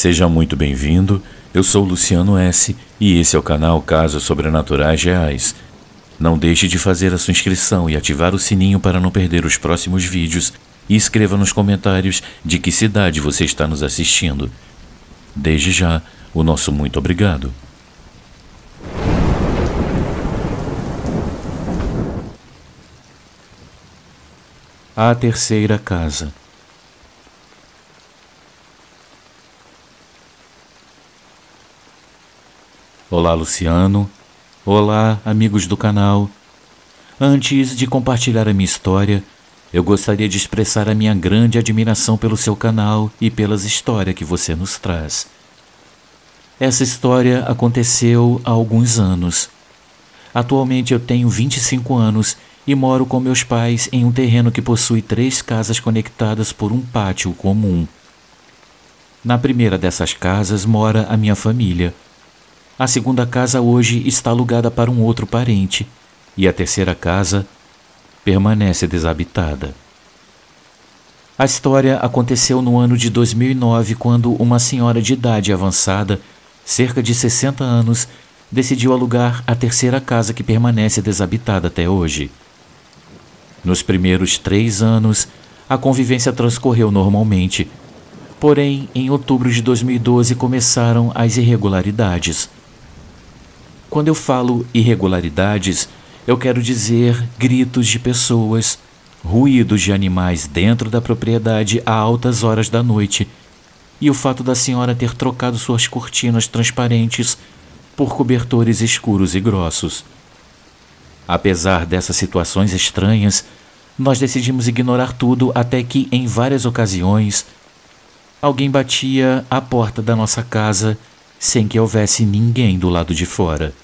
Seja muito bem-vindo, eu sou Luciano S. e esse é o canal Casos Sobrenaturais Reais. Não deixe de fazer a sua inscrição e ativar o sininho para não perder os próximos vídeos e escreva nos comentários de que cidade você está nos assistindo. Desde já, o nosso muito obrigado. A terceira casa. Olá, Luciano. Olá, amigos do canal. Antes de compartilhar a minha história, eu gostaria de expressar a minha grande admiração pelo seu canal e pelas histórias que você nos traz. Essa história aconteceu há alguns anos. Atualmente eu tenho 25 anos e moro com meus pais em um terreno que possui 3 casas conectadas por um pátio comum. Na primeira dessas casas mora a minha família. A segunda casa hoje está alugada para um outro parente e a terceira casa permanece desabitada. A história aconteceu no ano de 2009, quando uma senhora de idade avançada, cerca de 60 anos, decidiu alugar a terceira casa que permanece desabitada até hoje. Nos primeiros 3 anos, a convivência transcorreu normalmente, porém, em outubro de 2012 começaram as irregularidades. Quando eu falo irregularidades, eu quero dizer gritos de pessoas, ruídos de animais dentro da propriedade a altas horas da noite e o fato da senhora ter trocado suas cortinas transparentes por cobertores escuros e grossos. Apesar dessas situações estranhas, nós decidimos ignorar tudo até que, em várias ocasiões, alguém batia à porta da nossa casa sem que houvesse ninguém do lado de fora.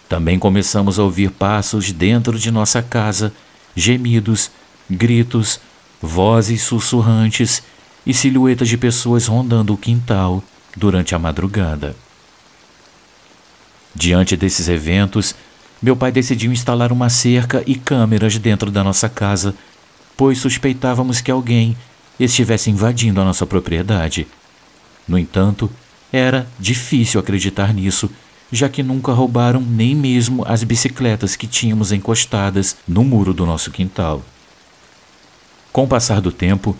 Também começamos a ouvir passos dentro de nossa casa, gemidos, gritos, vozes sussurrantes e silhuetas de pessoas rondando o quintal durante a madrugada. Diante desses eventos, meu pai decidiu instalar uma cerca e câmeras dentro da nossa casa, pois suspeitávamos que alguém estivesse invadindo a nossa propriedade. No entanto, era difícil acreditar nisso, já que nunca roubaram nem mesmo as bicicletas que tínhamos encostadas no muro do nosso quintal. Com o passar do tempo,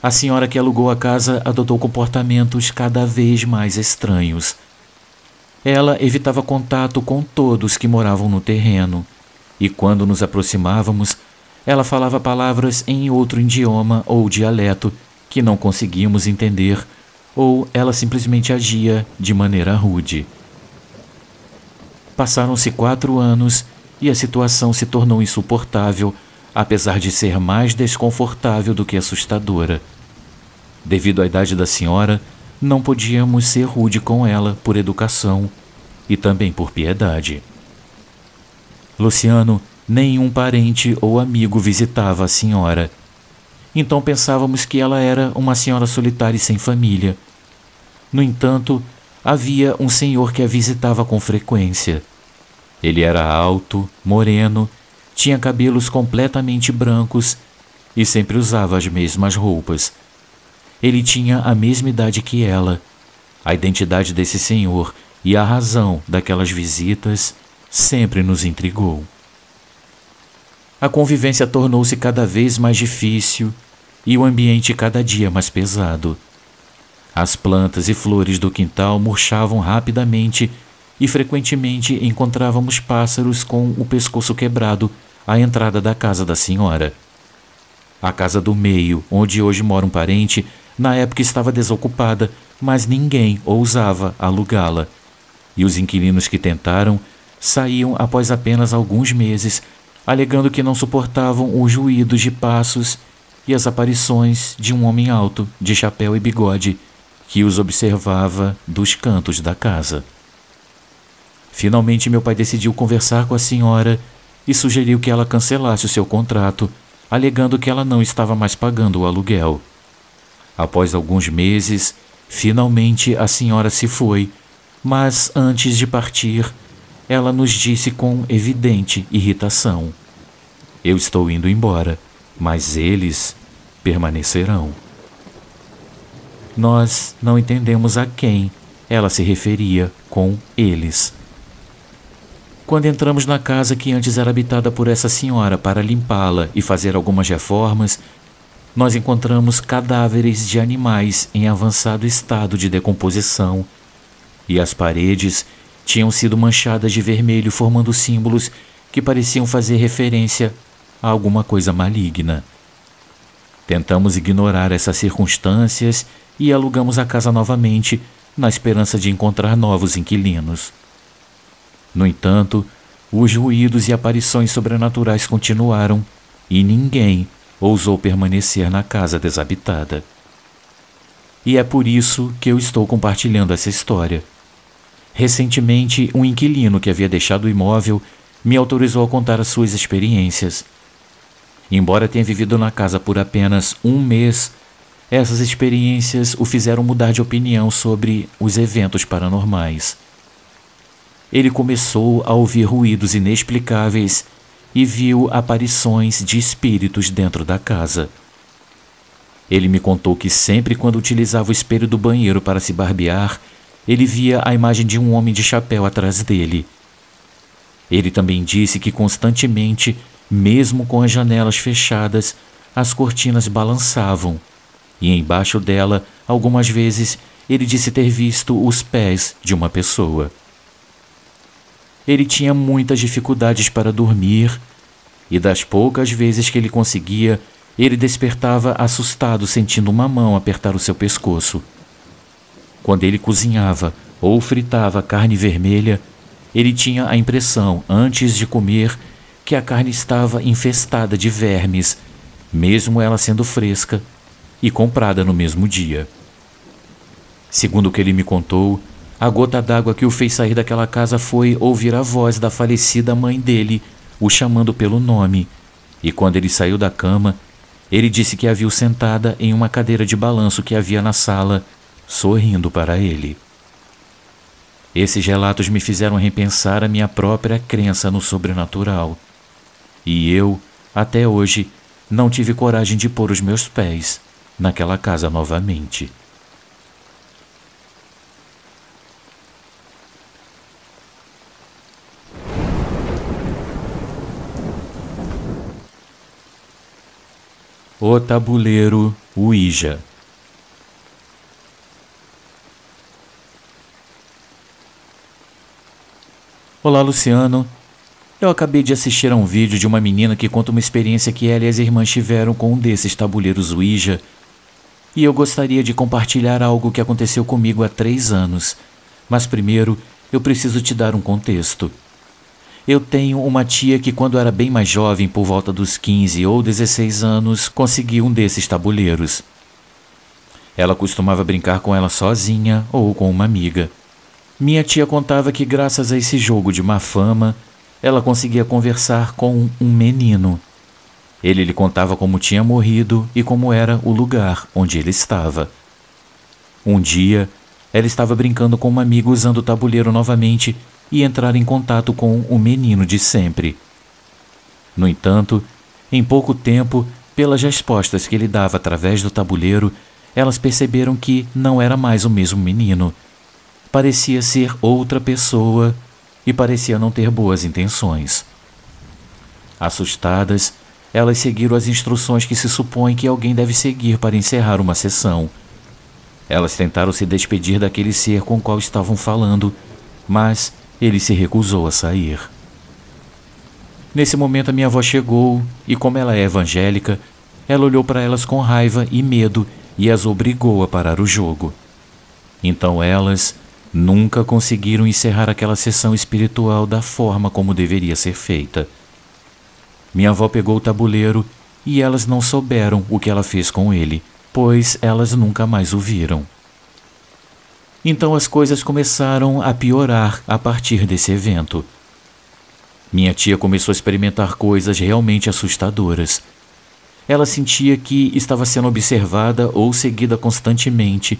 a senhora que alugou a casa adotou comportamentos cada vez mais estranhos. Ela evitava contato com todos que moravam no terreno, e quando nos aproximávamos, ela falava palavras em outro idioma ou dialeto que não conseguíamos entender, ou ela simplesmente agia de maneira rude. Passaram-se 4 anos e a situação se tornou insuportável, apesar de ser mais desconfortável do que assustadora. Devido à idade da senhora, não podíamos ser rude com ela por educação e também por piedade. Luciano, nenhum parente ou amigo visitava a senhora. Então pensávamos que ela era uma senhora solitária e sem família. No entanto, havia um senhor que a visitava com frequência. Ele era alto, moreno, tinha cabelos completamente brancos e sempre usava as mesmas roupas. Ele tinha a mesma idade que ela. A identidade desse senhor e a razão daquelas visitas sempre nos intrigou. A convivência tornou-se cada vez mais difícil e o ambiente cada dia mais pesado. As plantas e flores do quintal murchavam rapidamente e frequentemente encontrávamos pássaros com o pescoço quebrado à entrada da casa da senhora. A casa do meio, onde hoje mora um parente, na época estava desocupada, mas ninguém ousava alugá-la. E os inquilinos que tentaram saíam após apenas alguns meses, alegando que não suportavam os ruídos de passos e as aparições de um homem alto, de chapéu e bigode, que os observava dos cantos da casa. Finalmente meu pai decidiu conversar com a senhora e sugeriu que ela cancelasse o seu contrato, alegando que ela não estava mais pagando o aluguel. Após alguns meses, finalmente a senhora se foi, mas antes de partir, ela nos disse com evidente irritação: "Eu estou indo embora, mas eles permanecerão." Nós não entendemos a quem ela se referia com eles. Quando entramos na casa que antes era habitada por essa senhora para limpá-la e fazer algumas reformas, nós encontramos cadáveres de animais em avançado estado de decomposição, e as paredes tinham sido manchadas de vermelho, formando símbolos que pareciam fazer referência a alguma coisa maligna. Tentamos ignorar essas circunstâncias e alugamos a casa novamente, na esperança de encontrar novos inquilinos. No entanto, os ruídos e aparições sobrenaturais continuaram e ninguém ousou permanecer na casa desabitada. E é por isso que eu estou compartilhando essa história. Recentemente, um inquilino que havia deixado o imóvel me autorizou a contar as suas experiências. Embora tenha vivido na casa por apenas um mês, essas experiências o fizeram mudar de opinião sobre os eventos paranormais. Ele começou a ouvir ruídos inexplicáveis e viu aparições de espíritos dentro da casa. Ele me contou que sempre quando utilizava o espelho do banheiro para se barbear, ele via a imagem de um homem de chapéu atrás dele. Ele também disse que constantemente, mesmo com as janelas fechadas, as cortinas balançavam, e embaixo dela, algumas vezes, ele disse ter visto os pés de uma pessoa. Ele tinha muitas dificuldades para dormir, e das poucas vezes que ele conseguia, ele despertava assustado, sentindo uma mão apertar o seu pescoço. Quando ele cozinhava ou fritava carne vermelha, ele tinha a impressão, antes de comer, que a carne estava infestada de vermes, mesmo ela sendo fresca e comprada no mesmo dia. Segundo o que ele me contou, a gota d'água que o fez sair daquela casa foi ouvir a voz da falecida mãe dele, o chamando pelo nome, e quando ele saiu da cama, ele disse que a viu sentada em uma cadeira de balanço que havia na sala, sorrindo para ele. Esses relatos me fizeram repensar a minha própria crença no sobrenatural, e eu, até hoje, não tive coragem de pôr os meus pés naquela casa novamente. O tabuleiro Ouija. Olá, Luciano. Eu acabei de assistir a um vídeo de uma menina que conta uma experiência que ela e as irmãs tiveram com um desses tabuleiros Ouija, e eu gostaria de compartilhar algo que aconteceu comigo há 3 anos. Mas primeiro, eu preciso te dar um contexto. Eu tenho uma tia que, quando era bem mais jovem, por volta dos 15 ou 16 anos, conseguiu um desses tabuleiros. Ela costumava brincar com ela sozinha ou com uma amiga. Minha tia contava que, graças a esse jogo de má fama, ela conseguia conversar com um menino. Ele lhe contava como tinha morrido e como era o lugar onde ele estava. Um dia, ela estava brincando com uma amiga usando o tabuleiro novamente e entrar em contato com o menino de sempre. No entanto, em pouco tempo, pelas respostas que ele dava através do tabuleiro, elas perceberam que não era mais o mesmo menino. Parecia ser outra pessoa e parecia não ter boas intenções. Assustadas, elas seguiram as instruções que se supõe que alguém deve seguir para encerrar uma sessão. Elas tentaram se despedir daquele ser com o qual estavam falando, mas ele se recusou a sair. Nesse momento a minha avó chegou e, como ela é evangélica, ela olhou para elas com raiva e medo e as obrigou a parar o jogo. Então elas nunca conseguiram encerrar aquela sessão espiritual da forma como deveria ser feita. Minha avó pegou o tabuleiro e elas não souberam o que ela fez com ele, pois elas nunca mais o viram. Então as coisas começaram a piorar a partir desse evento. Minha tia começou a experimentar coisas realmente assustadoras. Ela sentia que estava sendo observada ou seguida constantemente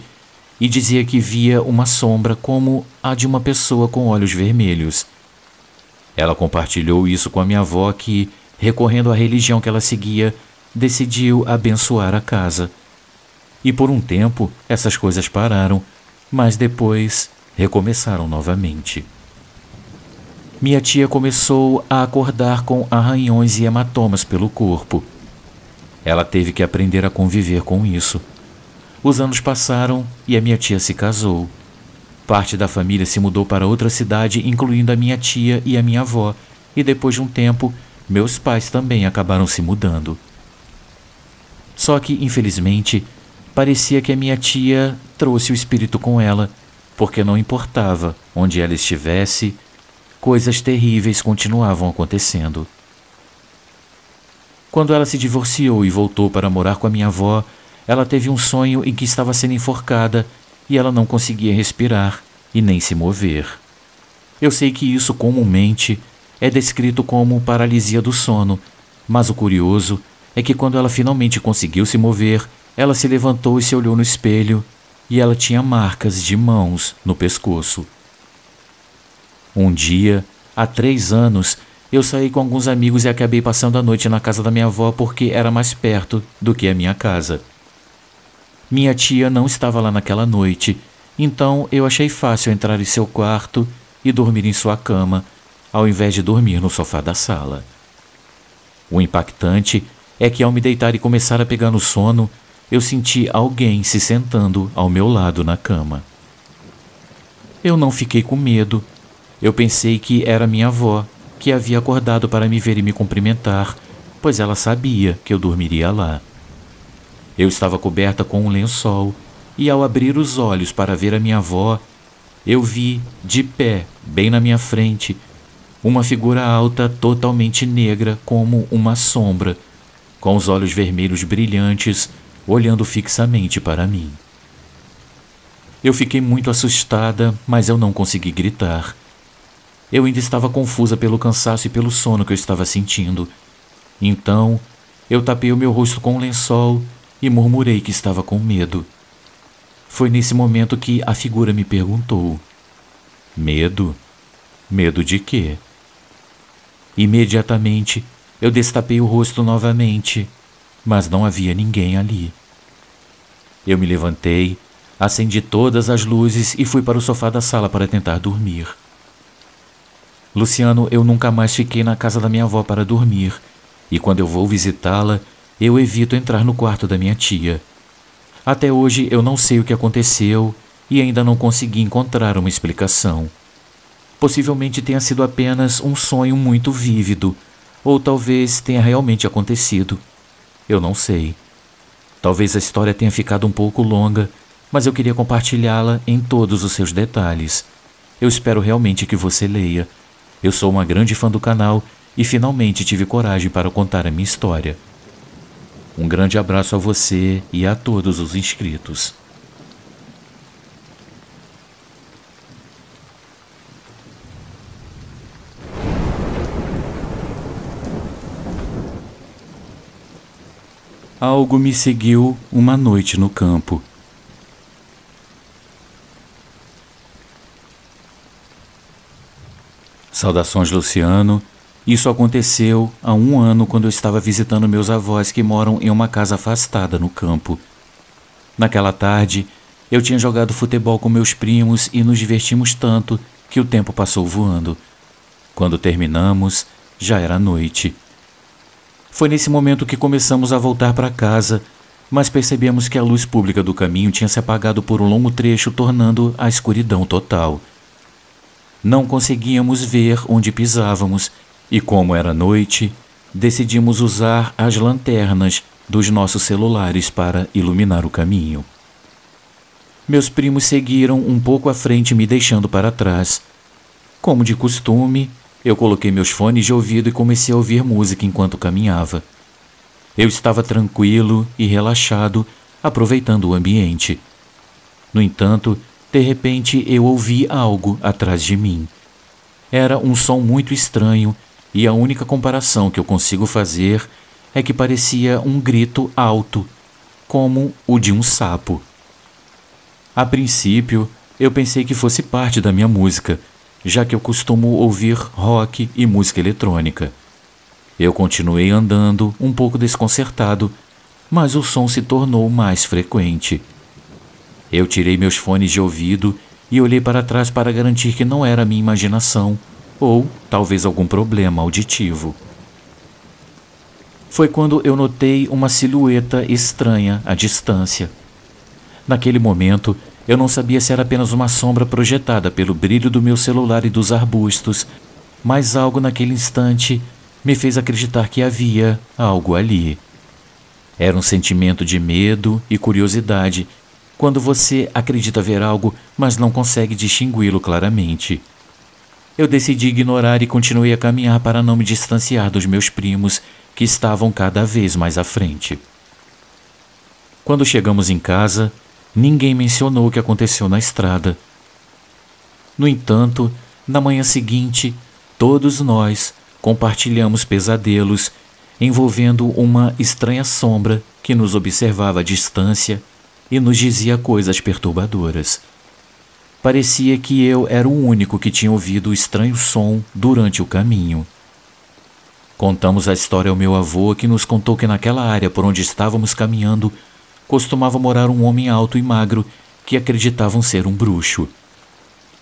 e dizia que via uma sombra como a de uma pessoa com olhos vermelhos. Ela compartilhou isso com a minha avó que, recorrendo à religião que ela seguia, decidiu abençoar a casa. e por um tempo essas coisas pararam, mas depois recomeçaram novamente. Minha tia começou a acordar com arranhões e hematomas pelo corpo. Ela teve que aprender a conviver com isso. Os anos passaram e a minha tia se casou. Parte da família se mudou para outra cidade, incluindo a minha tia e a minha avó, e depois de um tempo, meus pais também acabaram se mudando. Só que, infelizmente, parecia que a minha tia trouxe o espírito com ela, porque não importava onde ela estivesse, coisas terríveis continuavam acontecendo. Quando ela se divorciou e voltou para morar com a minha avó, ela teve um sonho em que estava sendo enforcada e ela não conseguia respirar e nem se mover. Eu sei que isso comumente é descrito como paralisia do sono, mas o curioso é que quando ela finalmente conseguiu se mover, ela se levantou e se olhou no espelho e ela tinha marcas de mãos no pescoço. Um dia, há 3 anos, eu saí com alguns amigos e acabei passando a noite na casa da minha avó porque era mais perto do que a minha casa. Minha tia não estava lá naquela noite, então eu achei fácil entrar em seu quarto e dormir em sua cama, ao invés de dormir no sofá da sala. O impactante é que ao me deitar e começar a pegar no sono, eu senti alguém se sentando ao meu lado na cama. Eu não fiquei com medo. Eu pensei que era minha avó, que havia acordado para me ver e me cumprimentar, pois ela sabia que eu dormiria lá. Eu estava coberta com um lençol e, ao abrir os olhos para ver a minha avó, eu vi, de pé, bem na minha frente, uma figura alta totalmente negra como uma sombra, com os olhos vermelhos brilhantes, olhando fixamente para mim. Eu fiquei muito assustada, mas eu não consegui gritar. Eu ainda estava confusa pelo cansaço e pelo sono que eu estava sentindo. Então, eu tapei o meu rosto com um lençol e murmurei que estava com medo. Foi nesse momento que a figura me perguntou: medo? Medo de quê? Imediatamente, eu destapei o rosto novamente, mas não havia ninguém ali. Eu me levantei, acendi todas as luzes e fui para o sofá da sala para tentar dormir. Luciano, eu nunca mais fiquei na casa da minha avó para dormir, e quando eu vou visitá-la, eu evito entrar no quarto da minha tia. Até hoje eu não sei o que aconteceu e ainda não consegui encontrar uma explicação. Possivelmente tenha sido apenas um sonho muito vívido, ou talvez tenha realmente acontecido. Eu não sei. Talvez a história tenha ficado um pouco longa, mas eu queria compartilhá-la em todos os seus detalhes. Eu espero realmente que você leia. Eu sou uma grande fã do canal e finalmente tive coragem para contar a minha história. Um grande abraço a você e a todos os inscritos. Algo me seguiu uma noite no campo. Saudações, Luciano. Isso aconteceu há 1 ano quando eu estava visitando meus avós que moram em uma casa afastada no campo. Naquela tarde, eu tinha jogado futebol com meus primos e nos divertimos tanto que o tempo passou voando. Quando terminamos, já era noite. Foi nesse momento que começamos a voltar para casa, mas percebemos que a luz pública do caminho tinha se apagado por um longo trecho, tornando a escuridão total. Não conseguíamos ver onde pisávamos e, como era noite, decidimos usar as lanternas dos nossos celulares para iluminar o caminho. Meus primos seguiram um pouco à frente, me deixando para trás. Como de costume, eu coloquei meus fones de ouvido e comecei a ouvir música enquanto caminhava. Eu estava tranquilo e relaxado, aproveitando o ambiente. No entanto, de repente eu ouvi algo atrás de mim. Era um som muito estranho e a única comparação que eu consigo fazer é que parecia um grito alto, como o de um sapo. A princípio, eu pensei que fosse parte da minha música, já que eu costumo ouvir rock e música eletrônica. Eu continuei andando, um pouco desconcertado, mas o som se tornou mais frequente. Eu tirei meus fones de ouvido e olhei para trás para garantir que não era minha imaginação ou talvez algum problema auditivo. Foi quando eu notei uma silhueta estranha à distância. Naquele momento, eu não sabia se era apenas uma sombra projetada pelo brilho do meu celular e dos arbustos, mas algo naquele instante me fez acreditar que havia algo ali. Era um sentimento de medo e curiosidade, quando você acredita ver algo, mas não consegue distingui-lo claramente. Eu decidi ignorar e continuei a caminhar para não me distanciar dos meus primos, que estavam cada vez mais à frente. Quando chegamos em casa, ninguém mencionou o que aconteceu na estrada. No entanto, na manhã seguinte, todos nós compartilhamos pesadelos envolvendo uma estranha sombra que nos observava à distância e nos dizia coisas perturbadoras. Parecia que eu era o único que tinha ouvido o estranho som durante o caminho. Contamos a história ao meu avô, que nos contou que naquela área por onde estávamos caminhando costumava morar um homem alto e magro que acreditavam ser um bruxo.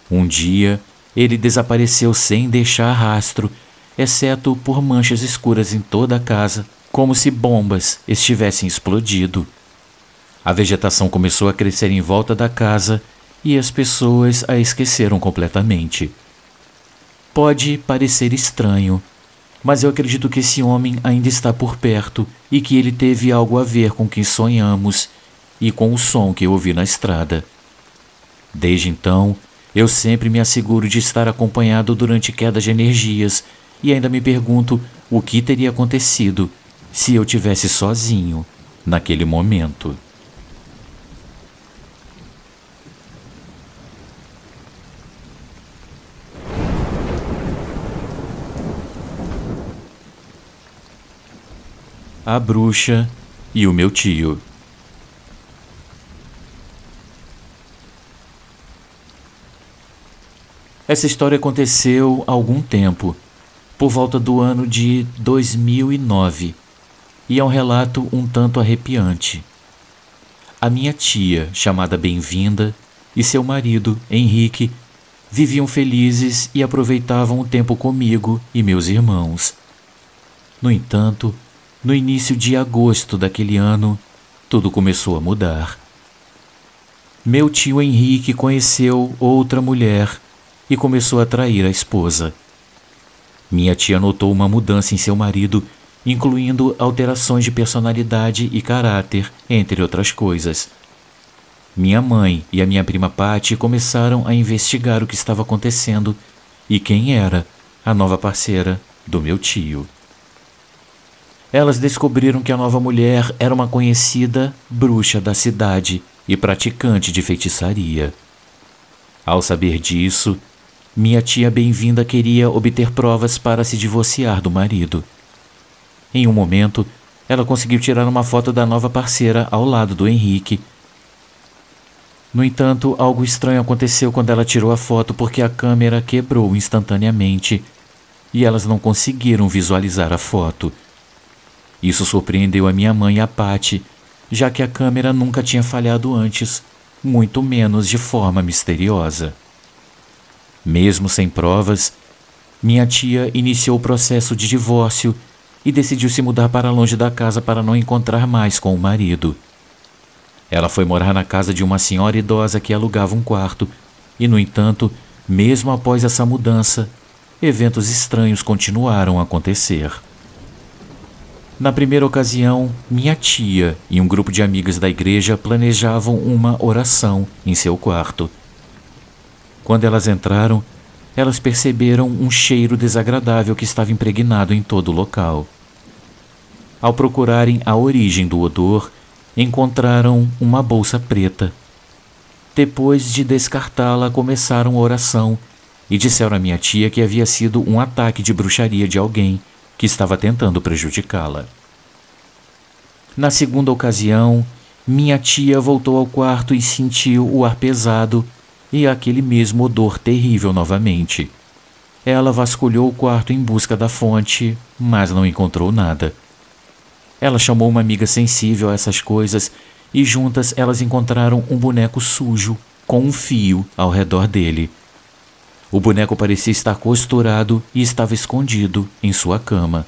Um dia, ele desapareceu sem deixar rastro, exceto por manchas escuras em toda a casa, como se bombas estivessem explodido. A vegetação começou a crescer em volta da casa e as pessoas a esqueceram completamente. Pode parecer estranho, mas eu acredito que esse homem ainda está por perto e que ele teve algo a ver com o que sonhamos e com o som que eu ouvi na estrada. Desde então, eu sempre me asseguro de estar acompanhado durante quedas de energias e ainda me pergunto o que teria acontecido se eu tivesse sozinho naquele momento. A bruxa e o meu tio. Essa história aconteceu há algum tempo, por volta do ano de 2009, e é um relato um tanto arrepiante. A minha tia, chamada Bem-vinda, e seu marido, Henrique, viviam felizes e aproveitavam o tempo comigo e meus irmãos. No entanto, no início de agosto daquele ano, tudo começou a mudar. Meu tio Henrique conheceu outra mulher e começou a trair a esposa. Minha tia notou uma mudança em seu marido, incluindo alterações de personalidade e caráter, entre outras coisas. Minha mãe e a minha prima Patty começaram a investigar o que estava acontecendo e quem era a nova parceira do meu tio. Elas descobriram que a nova mulher era uma conhecida bruxa da cidade e praticante de feitiçaria. Ao saber disso, minha tia Bem-vinda queria obter provas para se divorciar do marido. Em um momento, ela conseguiu tirar uma foto da nova parceira ao lado do Henrique. No entanto, algo estranho aconteceu quando ela tirou a foto porque a câmera quebrou instantaneamente e elas não conseguiram visualizar a foto. Isso surpreendeu a minha mãe e a Patty, já que a câmera nunca tinha falhado antes, muito menos de forma misteriosa. Mesmo sem provas, minha tia iniciou o processo de divórcio e decidiu se mudar para longe da casa para não encontrar mais com o marido. Ela foi morar na casa de uma senhora idosa que alugava um quarto e, no entanto, mesmo após essa mudança, eventos estranhos continuaram a acontecer. Na primeira ocasião, minha tia e um grupo de amigas da igreja planejavam uma oração em seu quarto. Quando elas entraram, elas perceberam um cheiro desagradável que estava impregnado em todo o local. Ao procurarem a origem do odor, encontraram uma bolsa preta. Depois de descartá-la, começaram a oração e disseram à minha tia que havia sido um ataque de bruxaria de alguém que estava tentando prejudicá-la. Na segunda ocasião, minha tia voltou ao quarto e sentiu o ar pesado e aquele mesmo odor terrível novamente. Ela vasculhou o quarto em busca da fonte, mas não encontrou nada. Ela chamou uma amiga sensível a essas coisas e juntas elas encontraram um boneco sujo com um fio ao redor dele. O boneco parecia estar costurado e estava escondido em sua cama.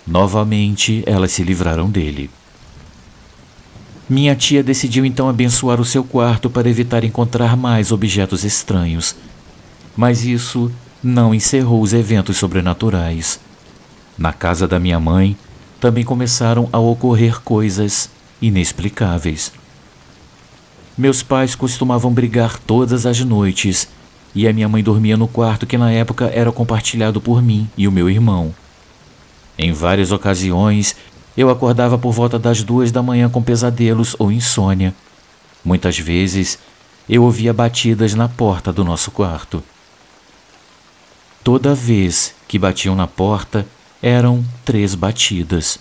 Novamente, elas se livraram dele. Minha tia decidiu então abençoar o seu quarto para evitar encontrar mais objetos estranhos. Mas isso não encerrou os eventos sobrenaturais. Na casa da minha mãe, também começaram a ocorrer coisas inexplicáveis. Meus pais costumavam brigar todas as noites e a minha mãe dormia no quarto que na época era compartilhado por mim e o meu irmão. Em várias ocasiões, eu acordava por volta das 2 da manhã com pesadelos ou insônia. Muitas vezes, eu ouvia batidas na porta do nosso quarto. Toda vez que batiam na porta, eram 3 batidas.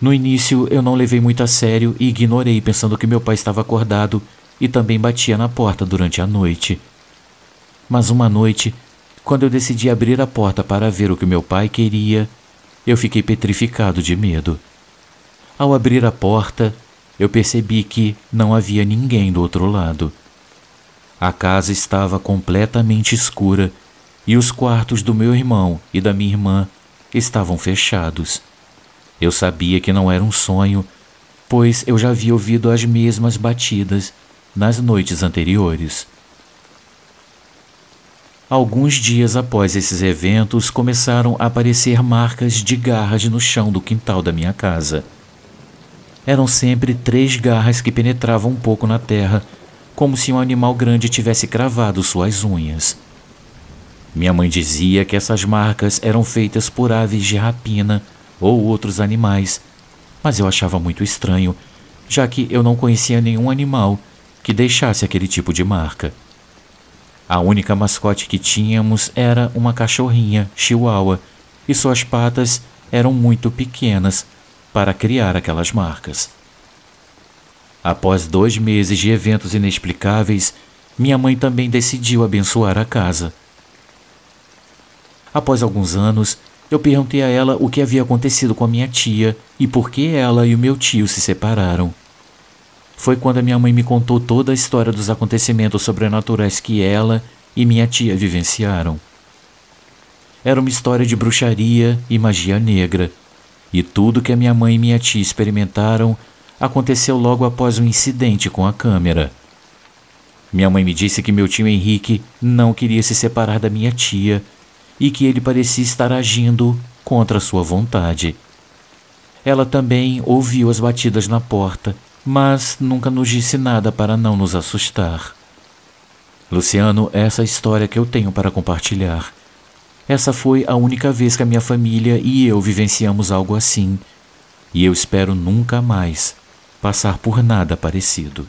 No início, eu não levei muito a sério e ignorei, pensando que meu pai estava acordado e também batia na porta durante a noite. Mas uma noite, quando eu decidi abrir a porta para ver o que meu pai queria, eu fiquei petrificado de medo. Ao abrir a porta, eu percebi que não havia ninguém do outro lado. A casa estava completamente escura e os quartos do meu irmão e da minha irmã estavam fechados. Eu sabia que não era um sonho, pois eu já havia ouvido as mesmas batidas nas noites anteriores. Alguns dias após esses eventos, começaram a aparecer marcas de garras no chão do quintal da minha casa. Eram sempre 3 garras que penetravam um pouco na terra, como se um animal grande tivesse cravado suas unhas. Minha mãe dizia que essas marcas eram feitas por aves de rapina ou outros animais, mas eu achava muito estranho, já que eu não conhecia nenhum animal que deixasse aquele tipo de marca. A única mascote que tínhamos era uma cachorrinha chihuahua e suas patas eram muito pequenas para criar aquelas marcas. Após 2 meses de eventos inexplicáveis, minha mãe também decidiu abençoar a casa. Após alguns anos, eu perguntei a ela o que havia acontecido com a minha tia e por que ela e o meu tio se separaram. Foi quando a minha mãe me contou toda a história dos acontecimentos sobrenaturais que ela e minha tia vivenciaram. Era uma história de bruxaria e magia negra, e tudo que a minha mãe e minha tia experimentaram aconteceu logo após um incidente com a câmera. Minha mãe me disse que meu tio Henrique não queria se separar da minha tia e que ele parecia estar agindo contra sua vontade. Ela também ouviu as batidas na porta, mas nunca nos disse nada para não nos assustar. Luciano, essa é a história que eu tenho para compartilhar. Essa foi a única vez que a minha família e eu vivenciamos algo assim, e eu espero nunca mais passar por nada parecido.